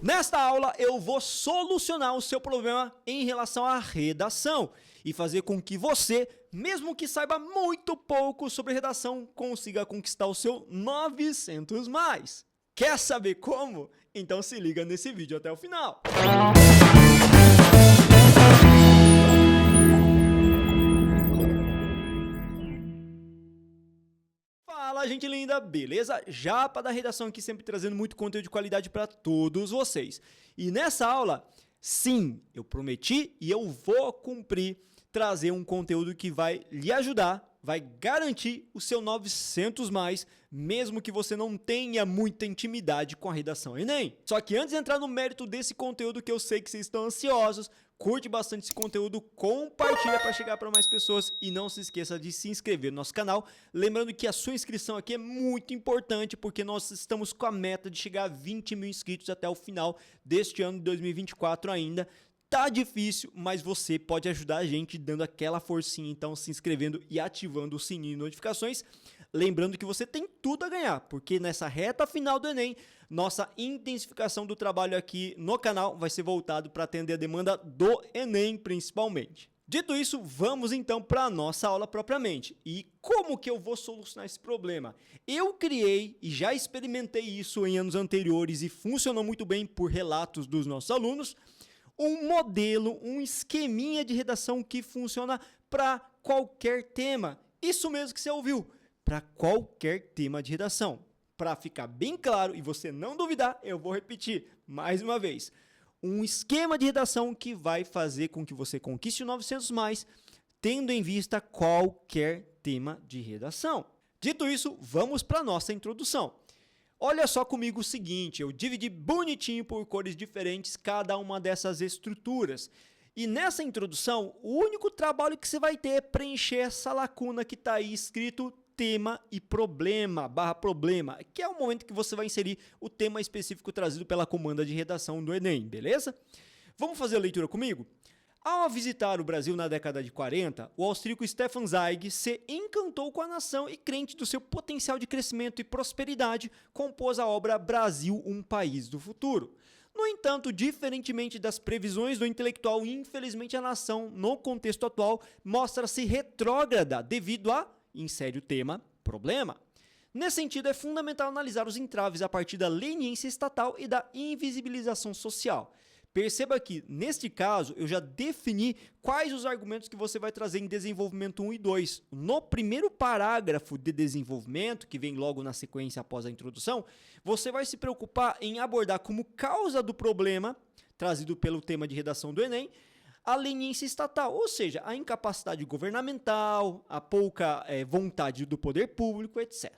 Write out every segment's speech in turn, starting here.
Nesta aula eu vou solucionar o seu problema em relação à redação e fazer com que você, mesmo que saiba muito pouco sobre redação, consiga conquistar o seu 900+. Quer saber como? Então se liga nesse vídeo até o final. Fala, gente linda, beleza? Japa da redação aqui, sempre trazendo muito conteúdo de qualidade para todos vocês. E nessa aula, sim, eu prometi e eu vou cumprir trazer um conteúdo que vai lhe ajudar, vai garantir o seu 900+, mesmo que você não tenha muita intimidade com a redação Enem. Só que antes de entrar no mérito desse conteúdo, que eu sei que vocês estão ansiosos, curte bastante esse conteúdo, compartilha para chegar para mais pessoas e não se esqueça de se inscrever no nosso canal. Lembrando que a sua inscrição aqui é muito importante porque nós estamos com a meta de chegar a 20 mil inscritos até o final deste ano de 2024 ainda. Tá difícil, mas você pode ajudar a gente dando aquela forcinha, então se inscrevendo e ativando o sininho de notificações. Lembrando que você tem tudo a ganhar, porque nessa reta final do Enem, nossa intensificação do trabalho aqui no canal vai ser voltado para atender a demanda do Enem principalmente. Dito isso, vamos então para a nossa aula propriamente. E como que eu vou solucionar esse problema? Eu criei e já experimentei isso em anos anteriores e funcionou muito bem por relatos dos nossos alunos, um modelo, um esqueminha de redação que funciona para qualquer tema. Isso mesmo que você ouviu, para qualquer tema de redação. Para ficar bem claro e você não duvidar, eu vou repetir mais uma vez. Um esquema de redação que vai fazer com que você conquiste o 900+, tendo em vista qualquer tema de redação. Dito isso, vamos para a nossa introdução. Olha só comigo o seguinte, eu dividi bonitinho por cores diferentes cada uma dessas estruturas. E nessa introdução, o único trabalho que você vai ter é preencher essa lacuna que está aí escrito tema e problema, /problema, que é o momento que você vai inserir o tema específico trazido pela comanda de redação do Enem, beleza? Vamos fazer a leitura comigo? Ao visitar o Brasil na década de 40, o austríaco Stefan Zweig se encantou com a nação e, crente do seu potencial de crescimento e prosperidade, compôs a obra Brasil, um país do futuro. No entanto, diferentemente das previsões do intelectual, infelizmente a nação, no contexto atual, mostra-se retrógrada devido a, insere o tema, problema. Nesse sentido, é fundamental analisar os entraves a partir da leniência estatal e da invisibilização social. Perceba que, neste caso, eu já defini quais os argumentos que você vai trazer em desenvolvimento 1 e 2. No primeiro parágrafo de desenvolvimento, que vem logo na sequência após a introdução, você vai se preocupar em abordar como causa do problema, trazido pelo tema de redação do Enem, a leniência estatal, ou seja, a incapacidade governamental, a pouca vontade do poder público, etc.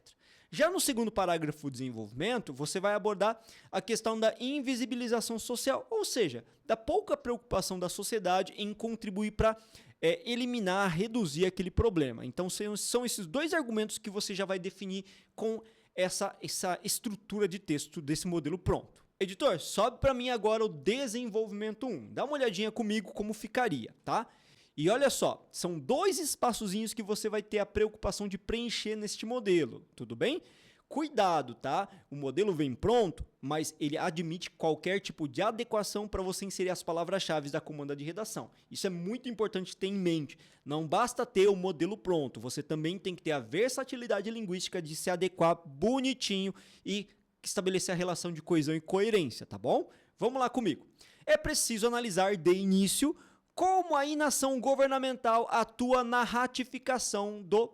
Já no segundo parágrafo do desenvolvimento, você vai abordar a questão da invisibilização social, ou seja, da pouca preocupação da sociedade em contribuir para eliminar, reduzir aquele problema. Então, são esses dois argumentos que você já vai definir com essa estrutura de texto desse modelo pronto. Editor, sobe para mim agora o desenvolvimento 1. Dá uma olhadinha comigo como ficaria, tá? E olha só, são dois espaçozinhos que você vai ter a preocupação de preencher neste modelo, tudo bem? Cuidado, tá? O modelo vem pronto, mas ele admite qualquer tipo de adequação para você inserir as palavras-chave da comanda de redação. Isso é muito importante ter em mente. Não basta ter o modelo pronto, você também tem que ter a versatilidade linguística de se adequar bonitinho e estabelecer a relação de coesão e coerência, tá bom? Vamos lá comigo. É preciso analisar de início como a inação governamental atua na ratificação do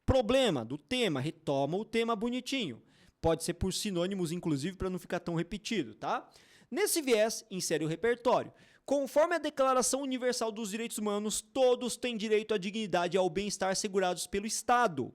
problema, do tema. Retoma o tema bonitinho. Pode ser por sinônimos, inclusive, para não ficar tão repetido, tá? Nesse viés, insere o repertório. Conforme a Declaração Universal dos Direitos Humanos, todos têm direito à dignidade e ao bem-estar assegurados pelo Estado.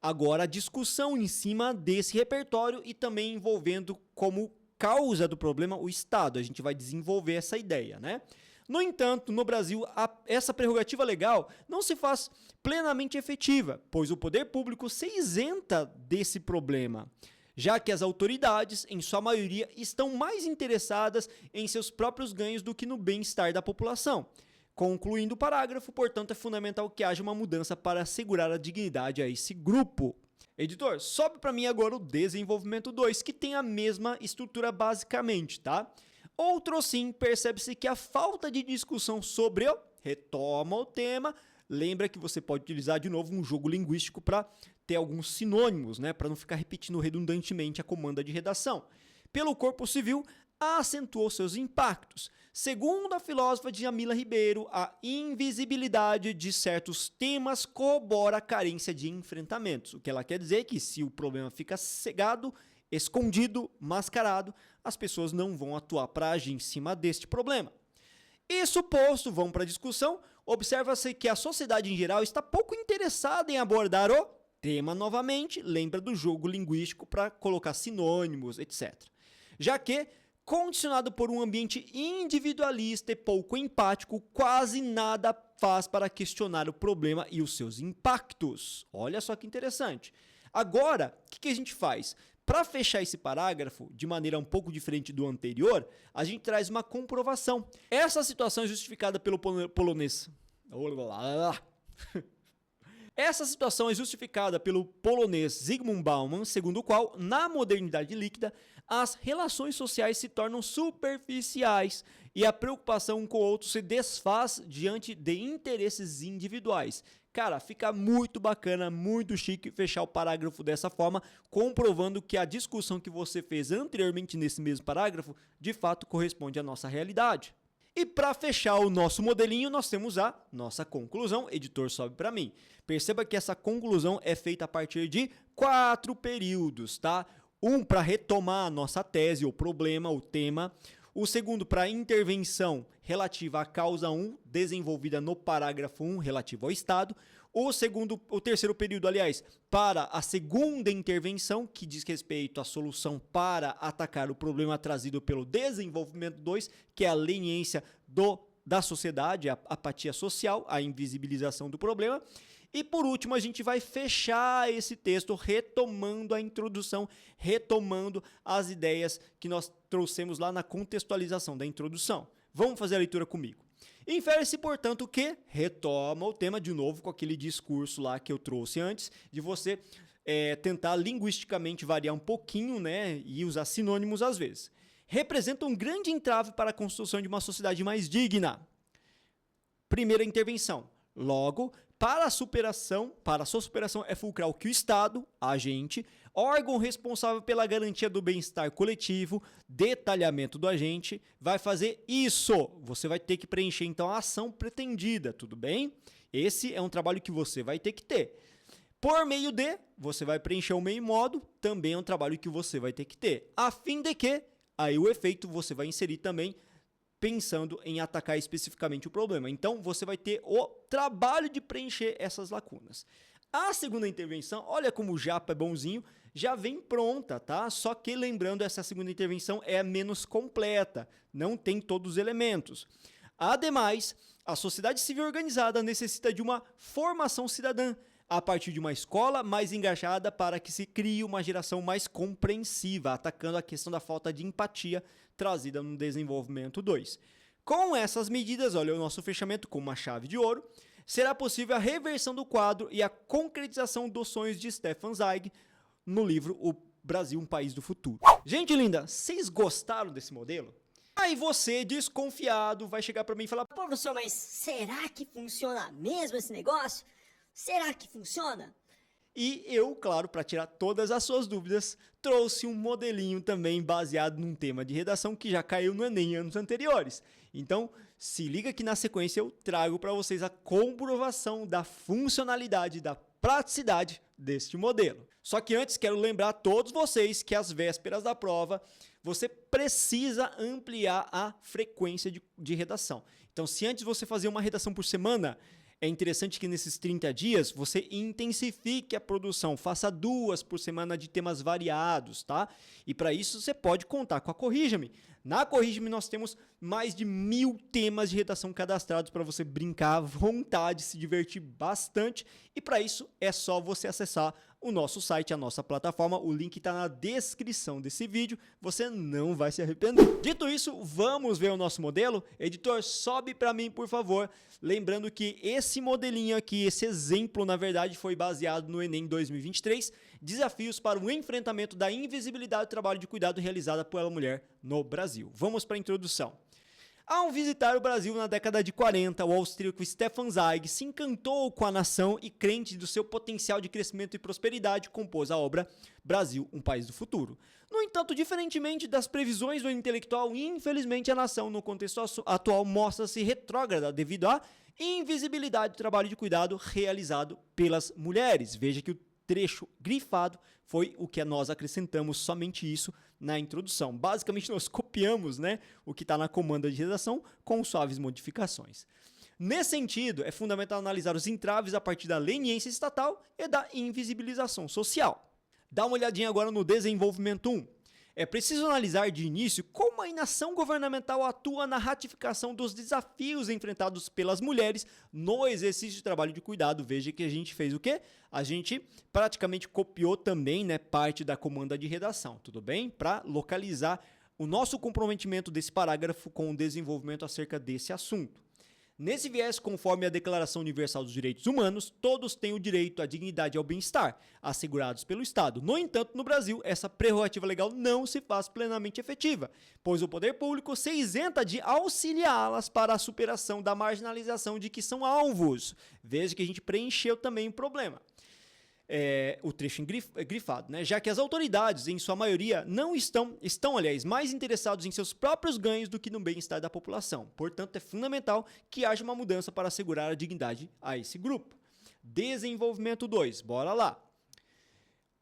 Agora, a discussão em cima desse repertório e também envolvendo como causa do problema o Estado. A gente vai desenvolver essa ideia, né? No entanto, no Brasil, essa prerrogativa legal não se faz plenamente efetiva, pois o poder público se isenta desse problema, já que as autoridades, em sua maioria, estão mais interessadas em seus próprios ganhos do que no bem-estar da população. Concluindo o parágrafo, portanto, é fundamental que haja uma mudança para assegurar a dignidade a esse grupo. Editor, sobe para mim agora o desenvolvimento 2, que tem a mesma estrutura basicamente, tá? Outro sim, percebe-se que a falta de discussão sobre o retoma o tema. Lembra que você pode utilizar de novo um jogo linguístico para ter alguns sinônimos, né? Para não ficar repetindo redundantemente a comanda de redação. Pelo corpo civil, acentuou seus impactos. Segundo a filósofa Djamila Ribeiro, a invisibilidade de certos temas corrobora a carência de enfrentamentos. O que ela quer dizer é que se o problema fica cegado, escondido, mascarado, as pessoas não vão atuar para agir em cima deste problema. Isso posto, vamos para a discussão, observa-se que a sociedade em geral está pouco interessada em abordar o tema novamente, lembra do jogo linguístico para colocar sinônimos, etc. Já que, condicionado por um ambiente individualista e pouco empático, quase nada faz para questionar o problema e os seus impactos. Olha só que interessante. Agora, o que a gente faz? Para fechar esse parágrafo, de maneira um pouco diferente do anterior, a gente traz uma comprovação. Essa situação é justificada pelo polonês. Essa situação é justificada pelo polonês Zygmunt Bauman, segundo o qual, na modernidade líquida, as relações sociais se tornam superficiais e a preocupação um com o outro se desfaz diante de interesses individuais. Cara, fica muito bacana, muito chique fechar o parágrafo dessa forma, comprovando que a discussão que você fez anteriormente nesse mesmo parágrafo, de fato corresponde à nossa realidade. E para fechar o nosso modelinho, nós temos a nossa conclusão. Editor, sobe para mim. Perceba que essa conclusão é feita a partir de 4 períodos, tá? Um para retomar a nossa tese, o problema, o tema. O segundo para intervenção relativa à causa 1, desenvolvida no parágrafo 1, relativo ao Estado. O terceiro período, aliás, para a segunda intervenção, que diz respeito à solução para atacar o problema trazido pelo desenvolvimento 2, que é a leniência da sociedade, a apatia social, a invisibilização do problema. E por último, a gente vai fechar esse texto retomando a introdução, retomando as ideias que nós trouxemos lá na contextualização da introdução. Vamos fazer a leitura comigo. Infere-se, portanto, que retoma o tema de novo com aquele discurso lá que eu trouxe antes, de você tentar linguisticamente variar um pouquinho, né, e usar sinônimos às vezes. Representa um grande entrave para a construção de uma sociedade mais digna. Primeira intervenção. Logo, para a sua superação é fulcral que o Estado, agente, órgão responsável pela garantia do bem-estar coletivo, detalhamento do agente, vai fazer isso. Você vai ter que preencher, então, a ação pretendida, tudo bem? Esse é um trabalho que você vai ter que ter. Por meio de, você vai preencher o meio modo, também é um trabalho que você vai ter que ter. A fim de que, aí o efeito você vai inserir também, pensando em atacar especificamente o problema. Então, você vai ter o trabalho de preencher essas lacunas. A segunda intervenção, olha como o Japa é bonzinho, já vem pronta, tá? Só que lembrando, essa segunda intervenção é a menos completa, não tem todos os elementos. Ademais, a sociedade civil organizada necessita de uma formação cidadã, a partir de uma escola mais engajada para que se crie uma geração mais compreensiva, atacando a questão da falta de empatia trazida no desenvolvimento 2. Com essas medidas, olha o nosso fechamento com uma chave de ouro, será possível a reversão do quadro e a concretização dos sonhos de Stefan Zweig no livro O Brasil, um País do Futuro. Gente linda, vocês gostaram desse modelo? Aí você, desconfiado, vai chegar para mim e falar: Pô, professor, mas será que funciona mesmo esse negócio? Será que funciona? E eu, claro, para tirar todas as suas dúvidas, trouxe um modelinho também baseado num tema de redação que já caiu no Enem em anos anteriores. Então, se liga que na sequência eu trago para vocês a comprovação da funcionalidade, da praticidade deste modelo. Só que antes quero lembrar a todos vocês que às vésperas da prova você precisa ampliar a frequência de redação. Então, se antes você fazia uma redação por semana, é interessante que nesses 30 dias você intensifique a produção, faça 2 por semana de temas variados, tá? E para isso você pode contar com a Corrija-me. Na Corrija-me nós temos mais de 1000 temas de redação cadastrados para você brincar à vontade, se divertir bastante. E para isso é só você acessar o nosso site, a nossa plataforma. O link está na descrição desse vídeo, você não vai se arrepender. Dito isso, vamos ver o nosso modelo? Editor, sobe para mim, por favor. Lembrando que esse modelinho aqui, esse exemplo, na verdade, foi baseado no Enem 2023, desafios para o enfrentamento da invisibilidade do trabalho de cuidado realizada pela mulher no Brasil. Vamos para a introdução. Ao visitar o Brasil na década de 40, o austríaco Stefan Zweig se encantou com a nação e, crente do seu potencial de crescimento e prosperidade, compôs a obra Brasil, um País do Futuro. No entanto, diferentemente das previsões do intelectual, infelizmente a nação, no contexto atual, mostra-se retrógrada devido à invisibilidade do trabalho de cuidado realizado pelas mulheres. Veja que o trecho grifado foi o que nós acrescentamos, somente isso, na introdução. Basicamente, nós copiamos, né, o que está na comanda de redação com suaves modificações. Nesse sentido, é fundamental analisar os entraves a partir da leniência estatal e da invisibilização social. Dá uma olhadinha agora no desenvolvimento 1. É preciso analisar de início como a inação governamental atua na ratificação dos desafios enfrentados pelas mulheres no exercício de trabalho de cuidado. Veja que a gente fez o quê? A gente praticamente copiou também, né, parte da comanda de redação, tudo bem? Para localizar o nosso comprometimento desse parágrafo com o desenvolvimento acerca desse assunto. Nesse viés, conforme a Declaração Universal dos Direitos Humanos, todos têm o direito à dignidade e ao bem-estar, assegurados pelo Estado. No entanto, no Brasil, essa prerrogativa legal não se faz plenamente efetiva, pois o poder público se isenta de auxiliá-las para a superação da marginalização de que são alvos. Veja que a gente preencheu também o problema. O trecho grifado, né? Já que as autoridades, em sua maioria, estão, aliás, mais interessados em seus próprios ganhos do que no bem-estar da população. Portanto, é fundamental que haja uma mudança para assegurar a dignidade a esse grupo. Desenvolvimento 2, bora lá.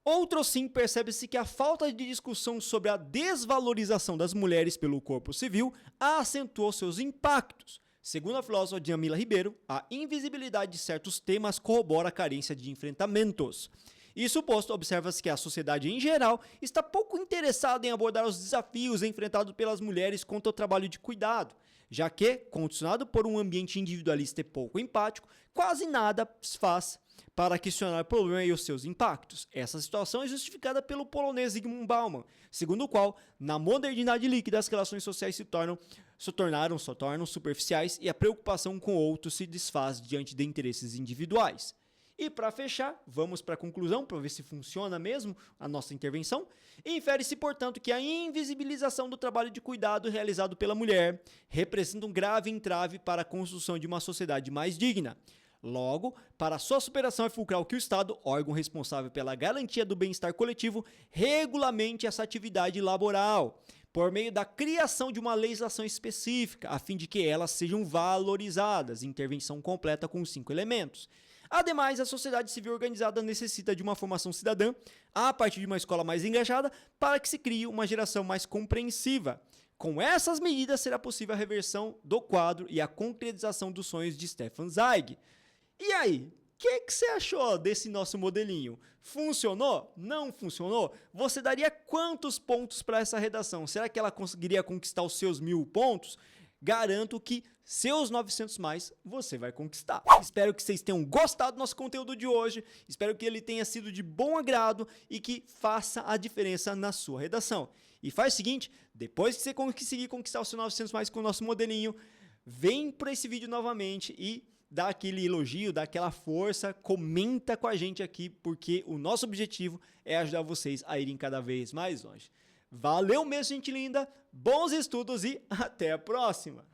Outro sim, percebe-se que a falta de discussão sobre a desvalorização das mulheres pelo corpo civil acentuou seus impactos. Segundo a filósofa Djamila Ribeiro, a invisibilidade de certos temas corrobora a carência de enfrentamentos. Isso posto, observa-se que a sociedade em geral está pouco interessada em abordar os desafios enfrentados pelas mulheres contra o trabalho de cuidado, já que, condicionado por um ambiente individualista e pouco empático, quase nada se faz para questionar o problema e os seus impactos. Essa situação é justificada pelo polonês Zygmunt Bauman, segundo o qual, na modernidade líquida, as relações sociais se tornam superficiais e a preocupação com outros se desfaz diante de interesses individuais. E para fechar, vamos para a conclusão, para ver se funciona mesmo a nossa intervenção. Infere-se, portanto, que a invisibilização do trabalho de cuidado realizado pela mulher representa um grave entrave para a construção de uma sociedade mais digna. Logo, para sua superação é fulcral que o Estado, órgão responsável pela garantia do bem-estar coletivo, regulamente essa atividade laboral, por meio da criação de uma legislação específica, a fim de que elas sejam valorizadas, intervenção completa com 5 elementos. Ademais, a sociedade civil organizada necessita de uma formação cidadã, a partir de uma escola mais engajada, para que se crie uma geração mais compreensiva. Com essas medidas, será possível a reversão do quadro e a concretização dos sonhos de Stefan Zweig. E aí, o que você achou desse nosso modelinho? Funcionou? Não funcionou? Você daria quantos pontos para essa redação? Será que ela conseguiria conquistar os seus 1000 pontos? Garanto que seus 900 mais você vai conquistar. Espero que vocês tenham gostado do nosso conteúdo de hoje. Espero que ele tenha sido de bom agrado e que faça a diferença na sua redação. E faz o seguinte, depois que você conseguir conquistar os seus 900 mais com o nosso modelinho, vem para esse vídeo novamente e dá aquele elogio, dá aquela força, comenta com a gente aqui, porque o nosso objetivo é ajudar vocês a irem cada vez mais longe. Valeu mesmo, gente linda, bons estudos e até a próxima!